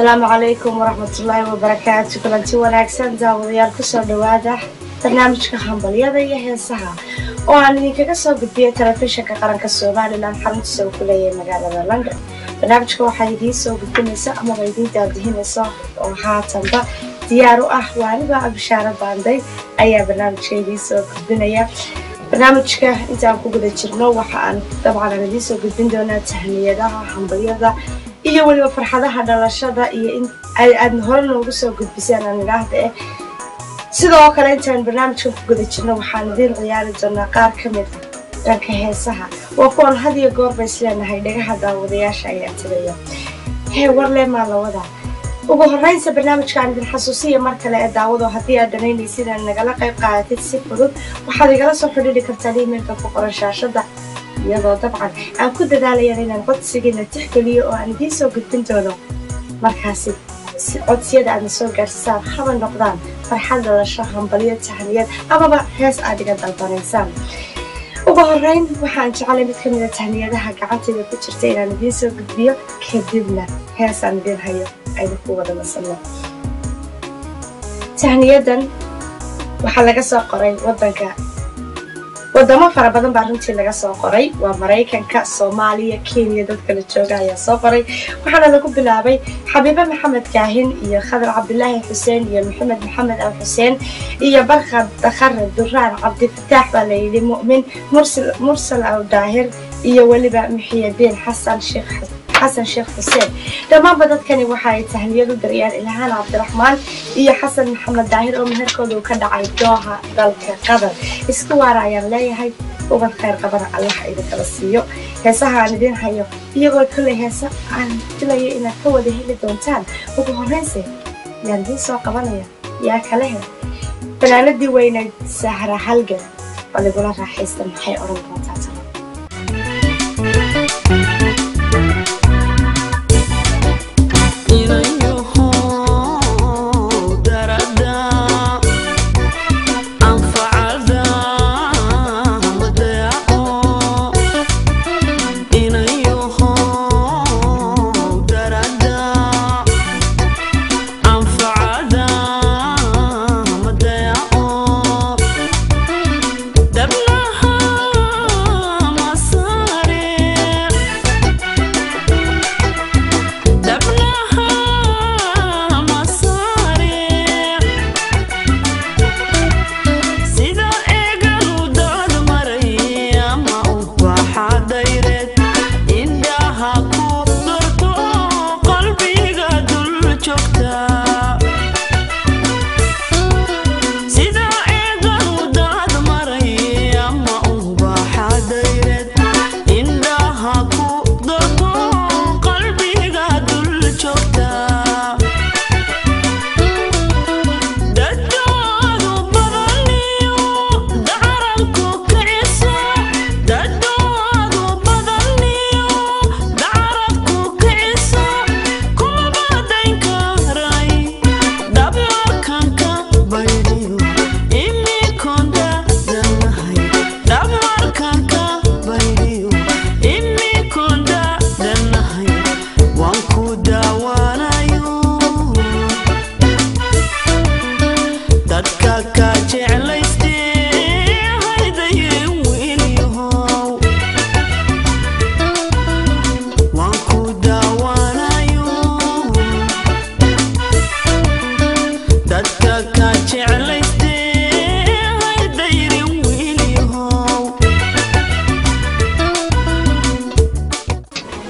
السلام عليكم ورحمة الله وبركاته. كلنتي wanaagsan daawadayaal ku soo dhawaada barnaamijka hambaliyada iyo heesaha oo aan idinkaga soo gudbiyay telefishinka qaranka Soomaaliland xaruntiisa uu ku leeyahay magaalada London. barnaamijka waxaa idiin soo gudbinaysa ama idiin daadihinaysa oo haatanba diyaar u ah waaliba Abshaara Baanday ayaa barnaamijka idiin soo gudbinaya. barnaamijka inta aan ku guda jirno waxa aan dabcan idiin soo gudbin doonaa tahniyadaha hambaliyada iyo waliba farxadaha dhalashada iyo in aad hore noogu soo gudbisaan aan ilaahda sidoo kale intaan barnaamijka ku guda jirno waxaan idin ciyaari doonaa qaar ka mid ah dhanka heesaha oo kuwan had iyo goor bay isleenahay dhagaha daawadayaasha ayaa tiraya warle ma la wada ugu horreynta barnaamijka aan idin xasuusiyo mar kale ee daawado haddii aad danaynaysid inaad nagala qayb qaadatid si fudud waxaad igala soo xidhiidhi kartaa emailka ku qoran shaashada iyadoo dabcan aan ku dadaalayaan inaan codsigiina tixgeliyo oo aan idiin soo gudbin doono markaasi codsiyada aadna soo gaarsiisaan haba noqdaan farxad dhalasho hambalyo tahniyad amaba hees aad iga dalbanaysaan. ugu horreyn waxaan jeclay mid ka mid ah tahniyadaha gacantayda ku jirta inaan idiin soo gudbiyo kadibna hees aan idiin hayo aynu ku wada nasanno. tahniyadan waxaa laga soo qoray wadamo fara badan baa runtii laga soo qoray waa Mareykanka, Soomaaliya, Kenya dad kala jooga ayaa soo qoray waxaana lagu bilaabay Xabiiba Maxamed Kaahin iyo Khadar Cabdilaahi Xuseen iyo Maxamed Al Xuseen iyo Barkad Dakhar Duraan Cabdi Fataax baa la yidhi Mu'min Mursal Al Daahir iyo waliba Muxiyadiin Xasan Sheekh Xuseen dhammaan dadkani waxa ay tahniyad u dirayaan Ilhaan Cabdiraxmaan iyo Xasan Maxamed Daahir oo meherkoodu ka dhacay Doha dalka Qatar isku waarayaan leeyahay uga khayr qabana Allah idin kala siiyo. heesaha aan idin hayo iyagoo kale heesa aan filayo inaad ka wada heli doontaan. ugu horreynse yaan idin soo qabanaya yaa kale fanaanadii weynayd Sahra Halgan waligula raaxaysan maxay oran doontaa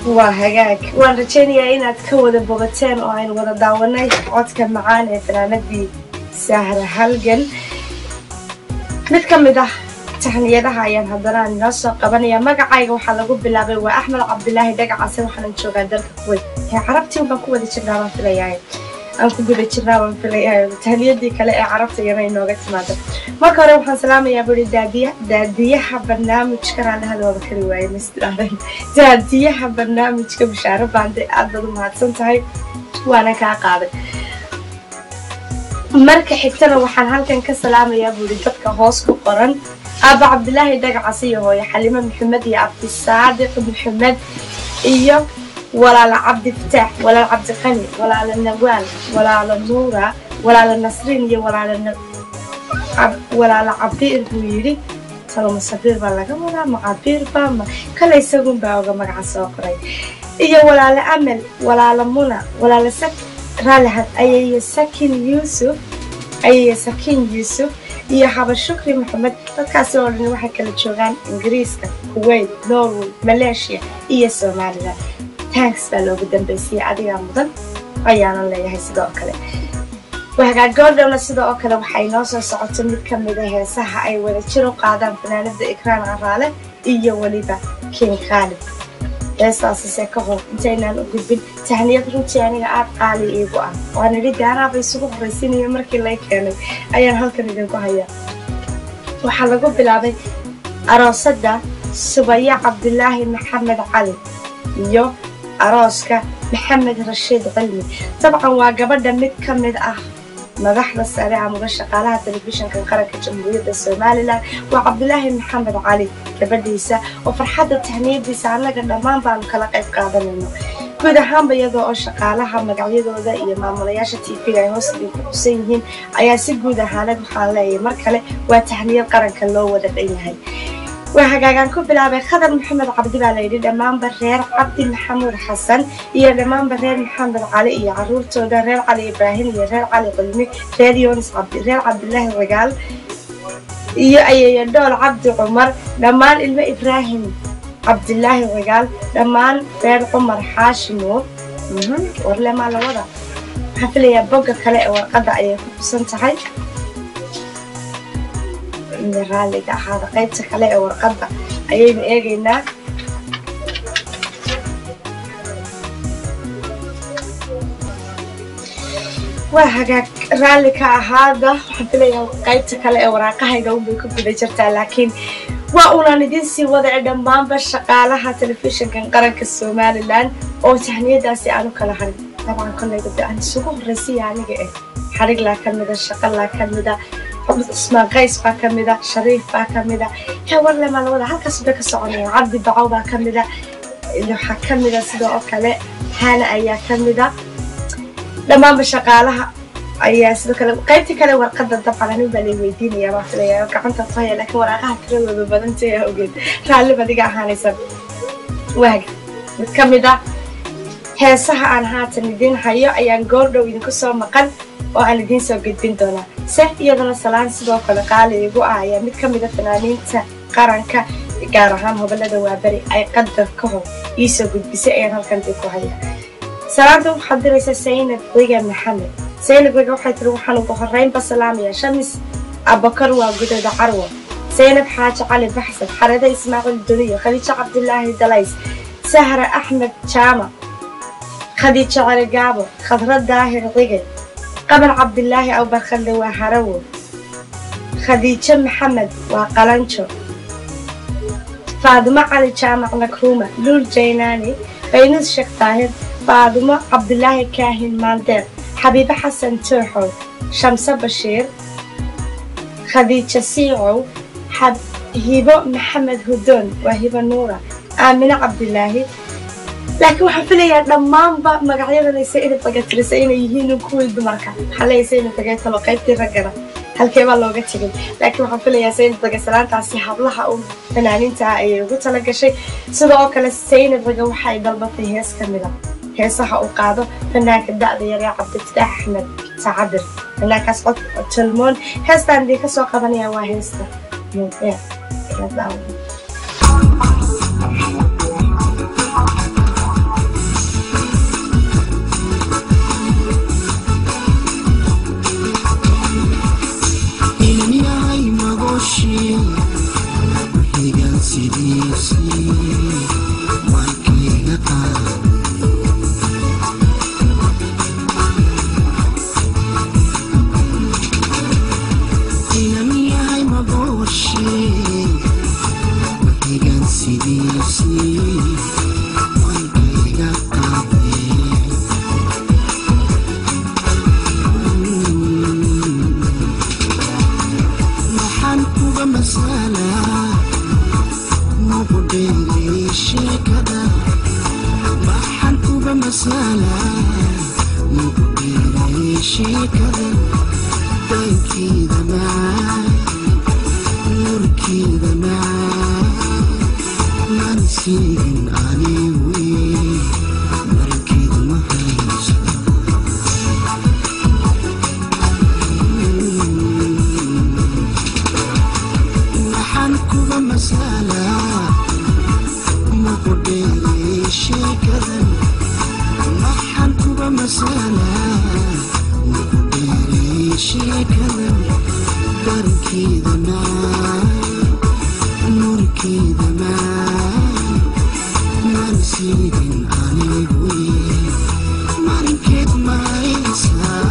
وهاجاك وأنا رجعني إن أتكون بوقتين أو إن وضع داوني عدك معانا فنانتي سهرة هالجن نتكمل ده تحنياتها أيام هذا الناس قبلنا مقعي وحلقوا باللعبة وأحمد عبد الله دقع عسل وحنا نشوف عندك كوي هي عرفتي وبنكون دي شغلة في الأيام أنا كنت دي شغلة في الأيام تحنيات دي كلا عرفت يمين وقت ماذا ما كانوا وحنا سلام يا بولي دادية برنامج كان على هذا وذكر رواية مستعارين دادية برنامج كبشارة بعد عدد ما تصنتهاي وأنا كعقابة marka xigtana waxaan halkan ka salaamayaa buuri dadka hoos ku qoran Aba Abdullahi Dagac Asiyo hooyo Xalima Maxamed iyo Abdi Saadiq Maxamed iyo ولا لعبد فتاح ولا لعبد قني ولا للنوال ولا للنورة ولا للنصرين ولا لعبير بويري سلام الصبير بالله ولا معبير بام كلا يسوون باوجا مع ساقري إيه ولا لأمل ولا لمنى ولا لسك رالها أي سكين يوسف iyo xaba shukri maxamed dadkaas oo dhan waxa kala joogaan Ingiriiska, Kuwait, Norway, Malaysia iyo Soomaaliya. Thanks baa loogu dambeysay adiga mudan ayaan leeyahay sidoo kale. Waxa goordana sidoo kale waxay noo soo socotay mid ka mid ah heesaha ay wada jiro qaadaan fanaanada Ikraan Caraale iyo waliba King Khalid. heestaasi ka hor intaynaan u gudbin tahniyad runtii aniga aad qaali iigu ah waan idhi gaaraaba isugu horraysiinaya markii lay keenay ayaan halkan idinku hayaa waxaa lagu bilaabay aroosada Subaya Cabdilaahi Maxamed Cali iyo arooska Maxamed Rashiid Cilmi dabcan waa gabadha mid ka mid ah madaxda sare ama shaqaalaha telefishinka qaranka Jamhuuriyadda Soomaaliland waa Cabdilaahi Maxamed Cali gabadhiisa oo farxadda tahniyadiisa anaga dhammaan baan kala qayb qaadanayno guud ahaan iyadoo oo shaqaalaha magacyadooda iyo maamulayaasha TV-ga ay hoos ku xusan yihiin ayaa si guud ahaanad waxaan leeyahay mar kale waa tahniyad qaranka loo wada dhanyahay وهاجان كوبلا بخدر محمد عبد العالي دمان برير عبد محمود حسن يا دمان برير محمد علي يا عرور تودا رير علي إبراهيم يا رير علي قلمي رير يونس رير عبد الله الرجال يا دول عبد عمر دمان إلما إبراهيم عبد الله الرجال دمان رير عمر حاشمو ولا ما له وضع حفلة يا بوجا كلا وقضى أيه سنتهاي رالي هذا قيبت كله ورقدة أيام إيجينا وهاجك رالي كهذا حفلة قيبت كله ورقها يدوم بيكون بيجرتها لكن وأنا نديسي وضع دمام بالشقالة تلفزيون كان قرن كالسوماليلاند أو تحنية داسي أنا كله حرق طبعا كله يبدأ أن سوق رسي يعني جاء حرق لكن مدة الشقال لكن مدة اسمه قيس باكمدا شريف باكمدا ولا ما ولا halkaas bay ka soconayaan cabdi bacaw baa kamida iyo xakamida sidoo kale hana ayaa kamida dhamaan shaqaalaha ayaa sidoo kale qaybta kale warqada dabcan baa la weydiinaya ma filayo gacanta tahay laakiin waraqaha tiradooda badan tahay ogeed raali badiga ahaanaysan waag mid kamida heesaha aan haatan idin hayo ayaan goordhow idinku soo maqan oo aan idin soo gudbin doonaa iyadana salaan sidoo kale qaali igu ah ayaa mid ka mid ah fanaaniinta qaranka gaar ahaan gobolada Waabari ay qadar ka hor isoo gudbisay ee halkan ku haya salaanta waxaa diraysa Saynab Wiga Maxamed Saynab Wiga waxay tiri waxaan ugu horeynba salaamaya Shamis Abakar waa gudada Carwo Saynab Xaaji Cali Baxsan Xarada Ismaaciil Duniyo Khadiija Cabdilaahi Dalays Sahra Axmed Jaama Khadiija Cali Gaabo Khadra Daahir Wiga قبل عبد الله أو بخل وحرو خديجة محمد وقلنشو فاطمة علي جامع نكرومة لول جيناني بينس شيخ طاهر فاطمة عبد الله كاهن ماندير حبيبة حسن توحو شمسة بشير خديجة سيعو هبة محمد هدون وهبة نورة آمنة عبد الله لكن وحفلة دمان با مقعيدا ليس إني بقت رسائنا يهينو كوي دماركا حالا يسينا بقيت لقيبتي رقنا هل كيبا لوغا تيجين لكن وحفلة يسينا بقى سلام تاسي حبلها أو فنانين تاع أي وقلت لك شيء سيدا أوكلا سينا بقى وحاي دلبطي هيس كاملة هيساها أوقاده فنانك الدعض يريا عبد الفتاح أحمد تعبر فنانك أسقط تلمون هيستا دي كسو قبنيا وهيستا يا sheekada dankeeda macaan nuurkeeda macaan man siigin anigu markeeda ma hayso waxaan kuga masalaa muqdheelay sheekadan waxaan kuga masalaa muqdheelay sheekadan darkeeda macaan nuurkeeda macaan man siigin anigu marinkeed ma haysaa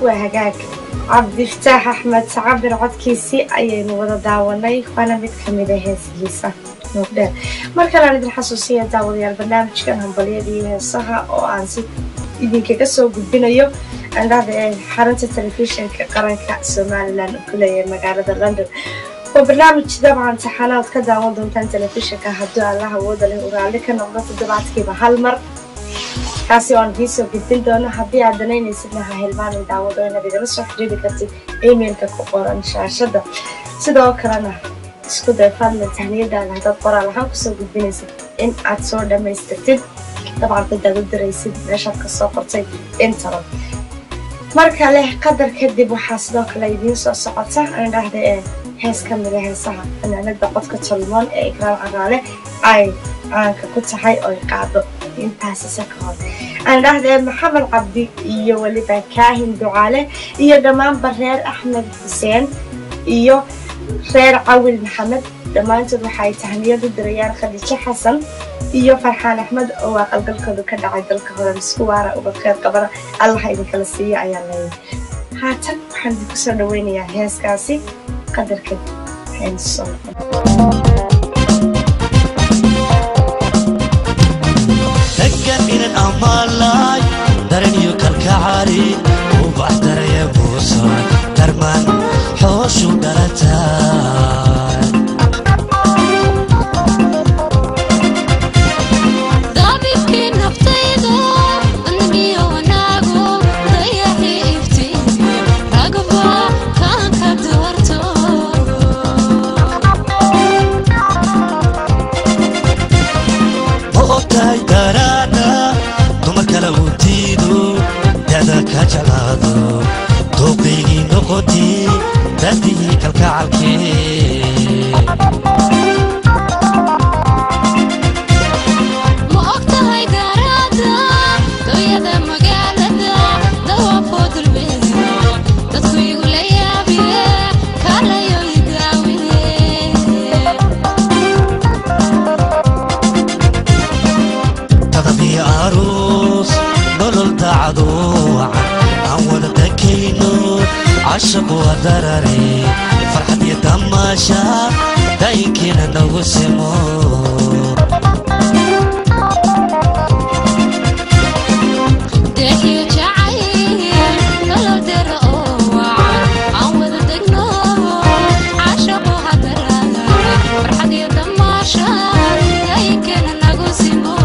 وهجاك عبد الفتاح أحمد عبر عدكيسي أي نوضة داوني وأنا متكملة هسه نقدر مركنا ندير حساسية داوني البرنامج كان هم بليدي الصحة أو أنسي إذا كسو قدنا يوم عند هذا حرنت التلفزيون كقرن كأس مال لأن كل مقالة لندن وبرنامج طبعا امتحانات كذا وضم تن تلفزيون كهدوا الله وضله ورالك نقطة دبعت كذا هالمر kaasi waan fiiso gudbin doona haddii aad danaynaysidnaha hilmaan daawado inaad igala soo xiriiri kartid emailka ku qoran shaashada sidoo kalena isku day fadlan tahniyadaada haddaad qoraal ahaan kusoo gudbinaysid in aad soo dhammaystirtid dabcan dadaad u diraysid meeshaad ka soo qortay internet marka leh qadar kadib waxaa sidoo kale idiin soo socota aan dhahda hees ka mid ah heesaha fanaanada codka tolmoon ee ikraam cagaale ay caanka ku tahay oo qaado intaasi sakood aan dhahday maxamed cabdi iyo waliba kaahin ducaale iyo dhammaan bareer axmed xuseen iyo reer cawil maxamed dhammaantood waxay tahniyad u dirayaan khadiijo xasan iyo farxaan axmed oo aqalgalkooda ka dhacay dalka hore isku waara uga qeyb qabana allah idin kala siiyo ayaa leeyahay haatan waxaan idinku soo dhaweynayaa heeskaasi qadarka heeso من الأمالاي درني كالكعاري وبحضر يا بوصل درمان حوش ودرتاي ضابي في نبطيدو انمي وناغو ضيحي افتيني رقبا كان كدورتو وقتاي درانا كجلادو توقيقي نقطي تديه كالكعالكي مؤقتهاي دارادا دويدا مقالدا دوا فود البيزو تدخيقو ليابيه كالايو يداويه تغبي عروس ضلل تعدوع أول تكينو عشق ودرري فرحة يتماشى دايكين نوسمو دحيو جعيل ضلل درقوع أول دقنو عشق ودرري فرحة يتماشى دايكين نوسمو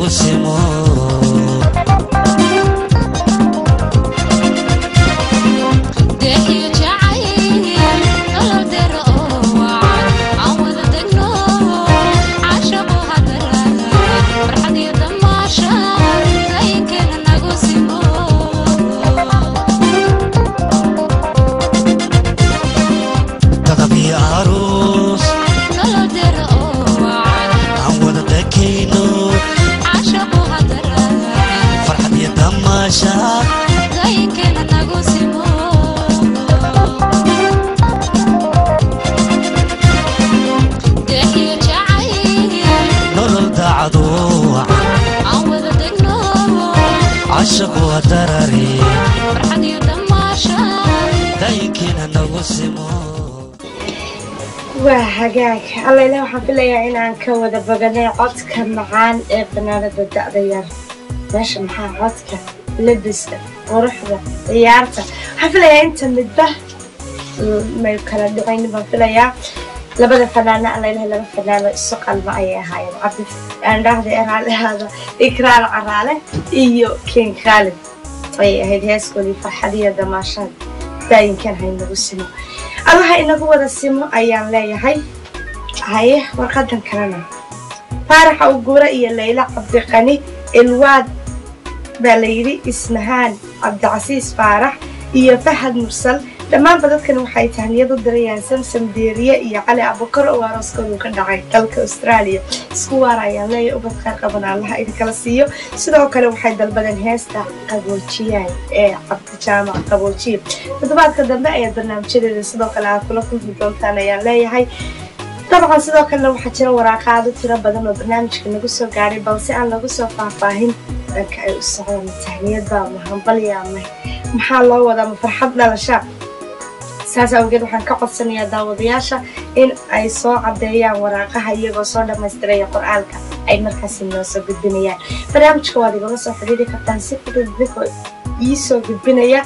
nagu simo عشق ودرري فرحني ودماشة دايكينا نوسمو وهجاك الله يلا وحفل يا إن عن كودا بجني عطك معان بنادى الدقيقة ماشي محا عطك لبسك ورحبة يارته حفل يا أنت مدبه ما يكرر دقيقة بحفل يا لبدا فنانة الله يلا لبدا فنانة السوق المعية هاي عبد أنا راح على هذا إكرار عرالة إيو كين خالد طيب هيدي هسكولي فرحدية دماشان داين كان هاي نقسمه الله هاي نقوة السمو أيام لا هاي ورقدن كرنا فارح وقورة إيا الليلة عبد الغني الواد بالليلي اسمهان عبد العزيز فارح إيا فهد مرسل لما بدأت كانوا حيتهن يضد ريان سمسم ديرية إيا علي أبو كر وراسكم وكدعي تلك أستراليا سكوارا يا لا وبد خير قبنا الله إذا كلاسيو سدوا كانوا حيد البدن هستا قبولتشيان عبد الجامع قبولتشي بدبعد كدم بقى يا برنامج كذا سدوا كلا كلكم في جولتنا يا لا هاي طبعا سدوا كانوا حجرا وراقادو ترى بدن وبرنامج كنا قصوا قاري بلسي أنا قصوا فاهين كأي الصعود التهنية دا مهنبليا محل الله ودا مفرحتنا لشاء saas awgeed waxaan ka codsanayaa daawadayaasha in ay soo cadeeyaan waraaqaha iyagoo soo dhameystiraya qoraalka ay markaas inoo soo gudbinayaan barnaamijka waad igala soo xiriiri kartaan si fudud ii soo gudbinaya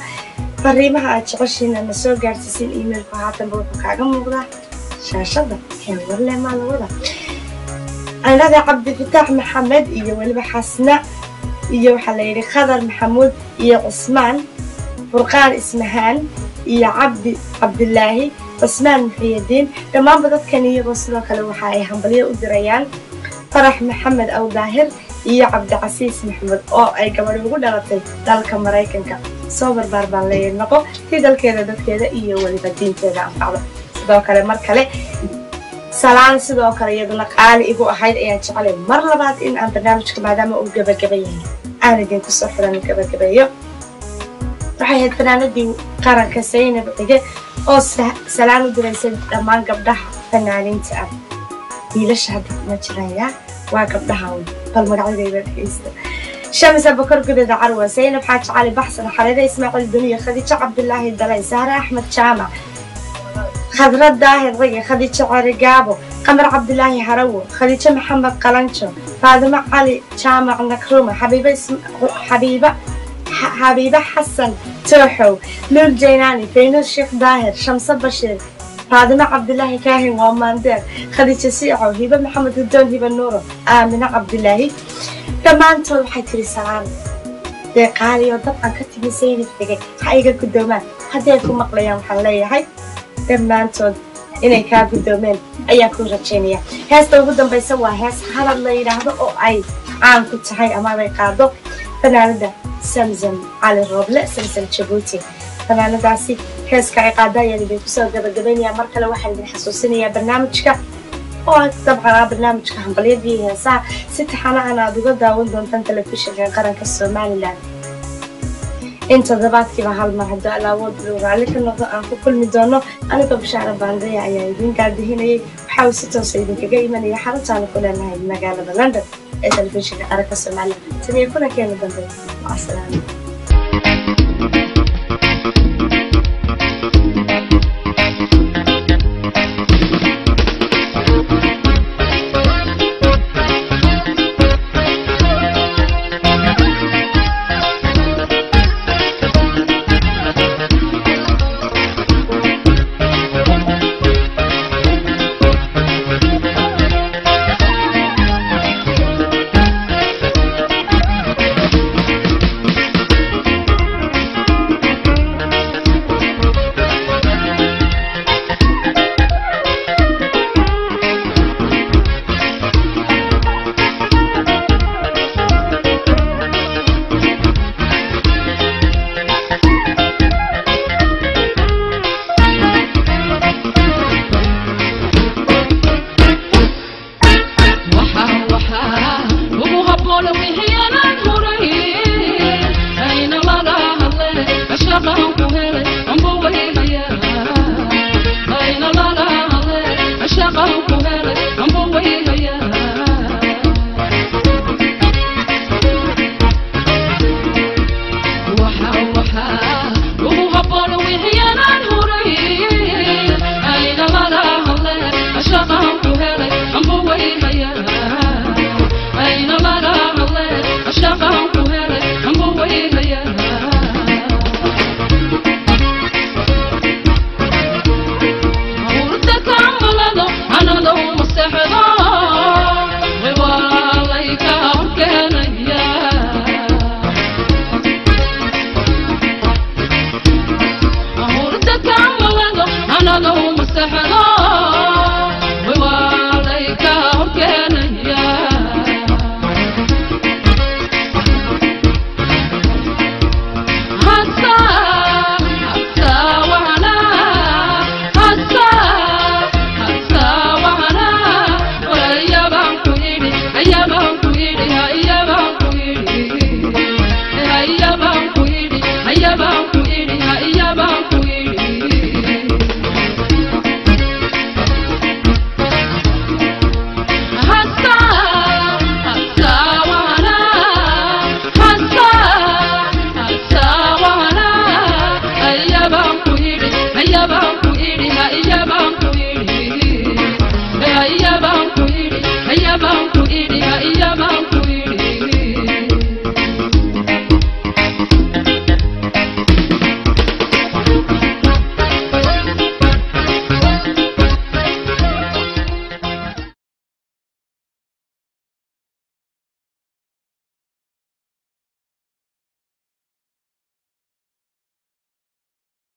fariimaha aad jeceshiin na soo gaarsiisin emailka haatanba wuxuu kaaga muuqdaa shaashada kan warle maa lawada anada cabdifataax maxamed iyo weliba xasna iyo waxaa la yidhi khadar maxamuud iyo cusmaan furqaan ismahaan يا عبد الله عثمان محي الدين لما بدت كان يوصلوا كلو حاي همبليه ودريان فرح محمد أو ظاهر يا عبد العزيز محمد أو أي قبل يقول دلتي دالك مرايكنك صبر باربان لي نقو في دل كذا إيه ولي بدين كذا أفعله سدوا كلام مركله سلام سدوا كلام يدنا قال إيجو أحد أيام شغله مرة بعد إن أنا برنامجك بعد ما أقول جبيه أنا دين كسر من جبيه waxay ahayd fanaanadii qaranka Saynab Cige oo salaan u diraysan dhammaan gabdhaha fanaaniinta ah wiilasha hadda ma jiraya waa gabdhaha bal magacyadooda dhageysta Shams Abukar Gudada Carwa Saynab Xaaji Cali Baxsan Xalida Ismaaciil Duniya Khadija Cabdullaahi Dalay Sahra Axmed Jaamac Khadra Daahir Rigi Khadija Cari Gaabo Qamar Cabdullaahi Harawo Khadija Maxamed Qalanjo Faadima Cali Jaamac Nakruma حبيبة حسن توحو نور جيناني فينوس شيخ داهر شمس بشير فاطمة عبد الله كاهن وماندير خديجة سيعو هبة محمد الدون هبة النورو آمنة عبد الله كمان تول حيث رسالة قالي وطبعا كتبي سيني فيك حقيقة قدومان هذا يكون مقليا محلية هاي كمان تول إني كان قدومان أياكم رجينيا هاستا وقدم بيسوا هاس حال الله يرهده أو أي عام كنت هاي أمامي قادو فنالده سمسم على الربلة سمسم جيبوتي فأنا داسي هيس كعقادة يعني بيكسر قبل يا مركلة واحد من حسوسيني يا برنامجك طبعا برنامجك هم بليدي ساعة 6 حلقة أنا أدوق داون دون تن تلفزيون قرن كالسومالي لان أنت ضبعت كيف هالمرة هدا لا ودلو عليك النظر أنكو كل مدونه أنا ببشارة باندية عيادين قاعد هنا وحاول 66 كجاي من يحرص على كل هاي المجال بلندن التلفزيون قرن كالسومالي تبي يكون كأنه بندر مع السلامة